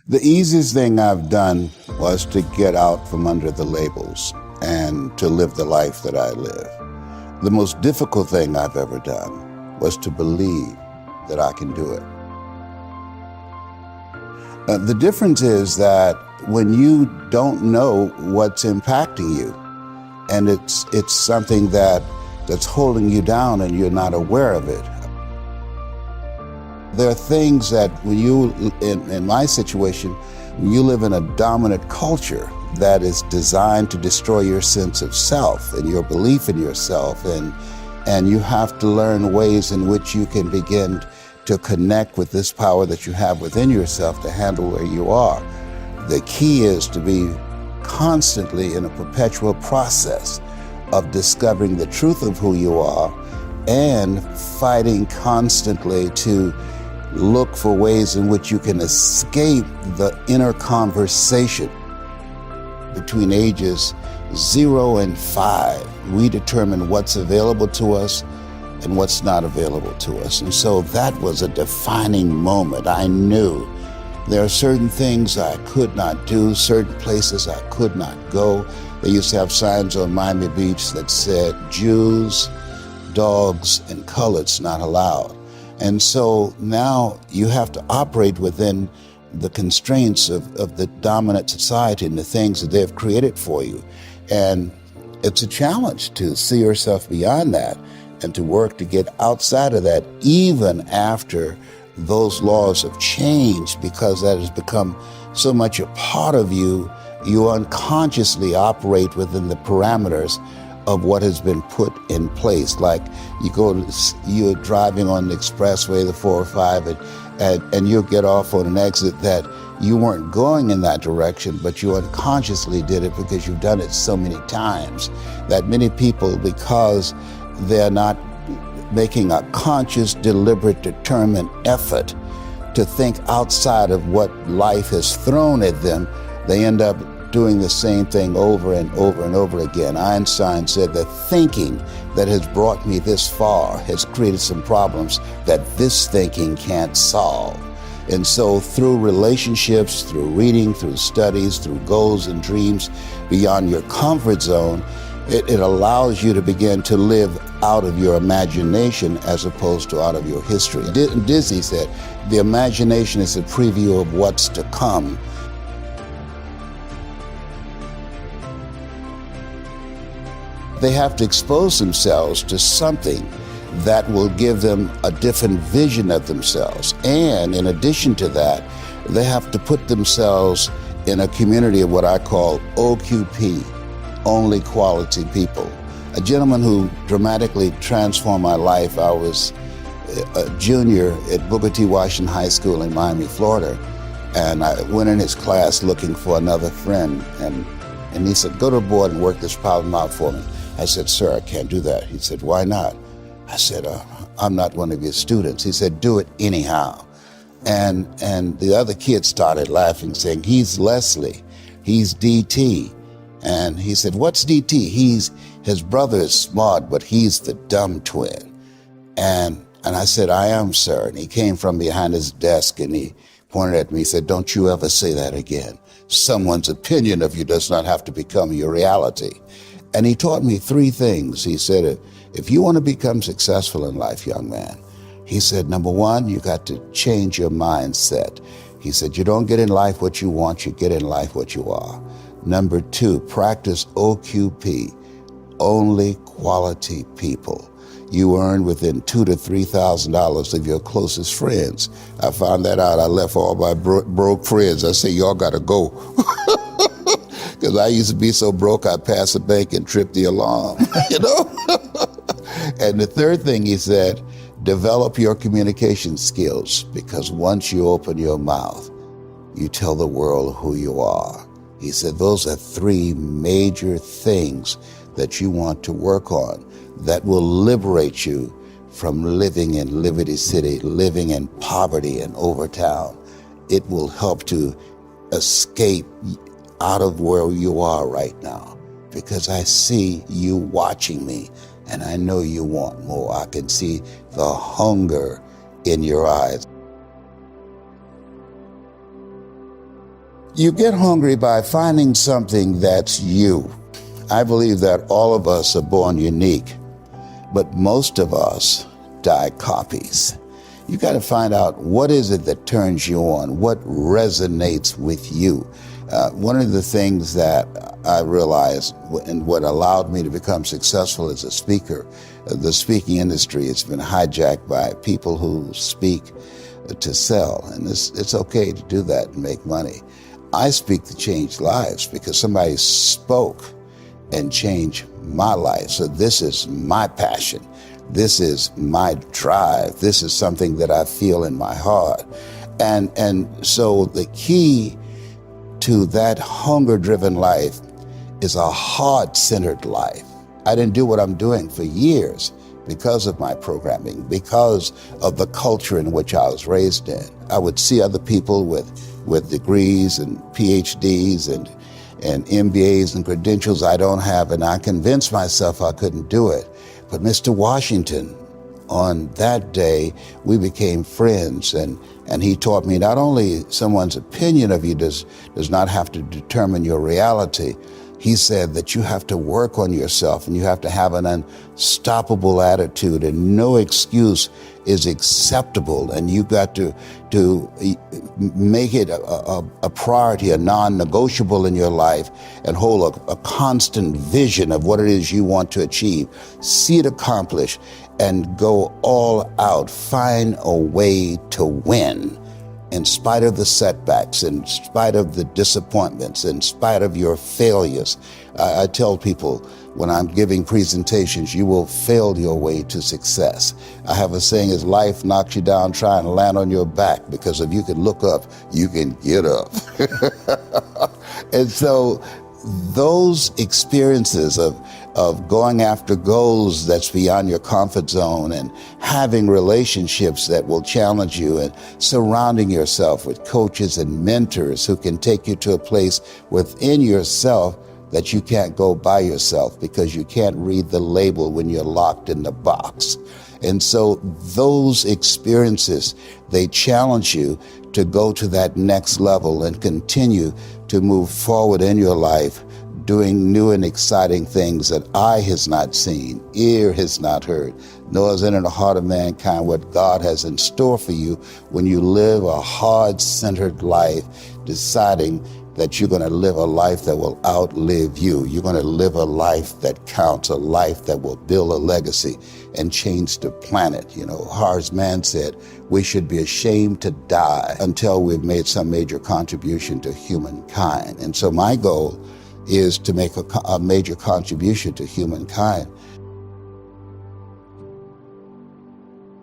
The easiest thing I've done was to get out from under the labels and to live the life that I live. The most difficult thing I've ever done was to believe that I can do it. The difference is that when you don't know what's impacting you, and it's something that's holding you down and you're not aware of it. There are things that when you, in my situation, when you live in a dominant culture that is designed to destroy your sense of self and your belief in yourself, and you have to learn ways in which you can begin to connect with this power that you have within yourself to handle where you are. The key is to be constantly in a perpetual process of discovering the truth of who you are and fighting constantly to look for ways in which you can escape the inner conversation. Between ages 0 and 5, we determine what's available to us and what's not available to us. And so that was a defining moment. I knew there are certain things I could not do, certain places I could not go. They used to have signs on Miami Beach that said, Jews, dogs, and coloreds not allowed. And so now you have to operate within the constraints of the dominant society and the things that they've created for you. And it's a challenge to see yourself beyond that and to work to get outside of that, even after those laws have changed, because that has become so much a part of you. You unconsciously operate within the parameters of what has been put in place. Like you're driving on the expressway, the 405, and you'll get off on an exit that you weren't going in that direction, but you unconsciously did it because you've done it so many times that many people, because they're not making a conscious, deliberate, determined effort to think outside of what life has thrown at them, they end up doing the same thing over and over and over again. Einstein said that thinking that has brought me this far has created some problems that this thinking can't solve. And so through relationships, through reading, through studies, through goals and dreams beyond your comfort zone, it allows you to begin to live out of your imagination as opposed to out of your history. Disney said, the imagination is a preview of what's to come. They have to expose themselves to something that will give them a different vision of themselves. And in addition to that, they have to put themselves in a community of what I call OQP, only quality people. A gentleman who dramatically transformed my life. I was a junior at Booker T. Washington High School in Miami, Florida, and I went in his class looking for another friend, and he said, go to the board and work this problem out for me. I said, sir, I can't do that. He said, why not? I said, I'm not one of your students. He said, do it anyhow. And the other kids started laughing, saying, he's Leslie, he's DT. And he said, what's DT? His brother is smart, but he's the dumb twin. And I said, I am, sir. And he came from behind his desk and he pointed at me. He said, don't you ever say that again. Someone's opinion of you does not have to become your reality. And he taught me 3 things. He said, if you want to become successful in life, young man, he said, number 1, you got to change your mindset. He said, you don't get in life what you want, you get in life what you are. Number 2, practice OQP, only quality people. You earn within $2,000 to $3,000 of your closest friends. I found that out. I left all my broke friends. I said, y'all got to go. Because I used to be so broke, I'd pass a bank and trip the alarm, you know? And the 3rd thing he said, develop your communication skills, because once you open your mouth, you tell the world who you are. He said, those are 3 major things that you want to work on that will liberate you from living in Liberty City, living in poverty in Overtown. It will help to escape out of where you are right now, because I see you watching me and I know you want more. I can see the hunger in your eyes. You get hungry by finding something that's you. I believe that all of us are born unique, but most of us die copies. You got to find out what is it that turns you on, what resonates with you. One of the things that I realized and what allowed me to become successful as a speaker, the speaking industry has been hijacked by people who speak to sell, and it's okay to do that and make money. I speak to change lives because somebody spoke and changed my life. So this is my passion. This is my drive. This is something that I feel in my heart. And so the key to that hunger-driven life is a heart-centered life. I didn't do what I'm doing for years because of my programming, because of the culture in which I was raised in. I would see other people with degrees and PhDs and MBAs and credentials I don't have, and I convinced myself I couldn't do it. But Mr. Washington, on that day, we became friends, and he taught me not only someone's opinion of you does not have to determine your reality. He said that you have to work on yourself and you have to have an unstoppable attitude, and no excuse is acceptable, and you got to make it a priority, a non-negotiable in your life, and hold a constant vision of what it is you want to achieve. See it accomplished and go all out. Find a way to win. In spite of the setbacks, in spite of the disappointments, in spite of your failures. I tell people when I'm giving presentations, you will fail your way to success. I have a saying, as life knocks you down, try and land on your back, because if you can look up, you can get up. And so those experiences of going after goals that's beyond your comfort zone, and having relationships that will challenge you, and surrounding yourself with coaches and mentors who can take you to a place within yourself that you can't go by yourself because you can't read the label when you're locked in the box. And so those experiences, they challenge you to go to that next level and continue to move forward in your life, doing new and exciting things that eye has not seen, ear has not heard, nor has entered the heart of mankind what God has in store for you when you live a heart-centered life, deciding that you're going to live a life that will outlive you. You're going to live a life that counts, a life that will build a legacy and change the planet. You know, Horace Mann said, we should be ashamed to die until we've made some major contribution to humankind. And so my goal is to make a major contribution to humankind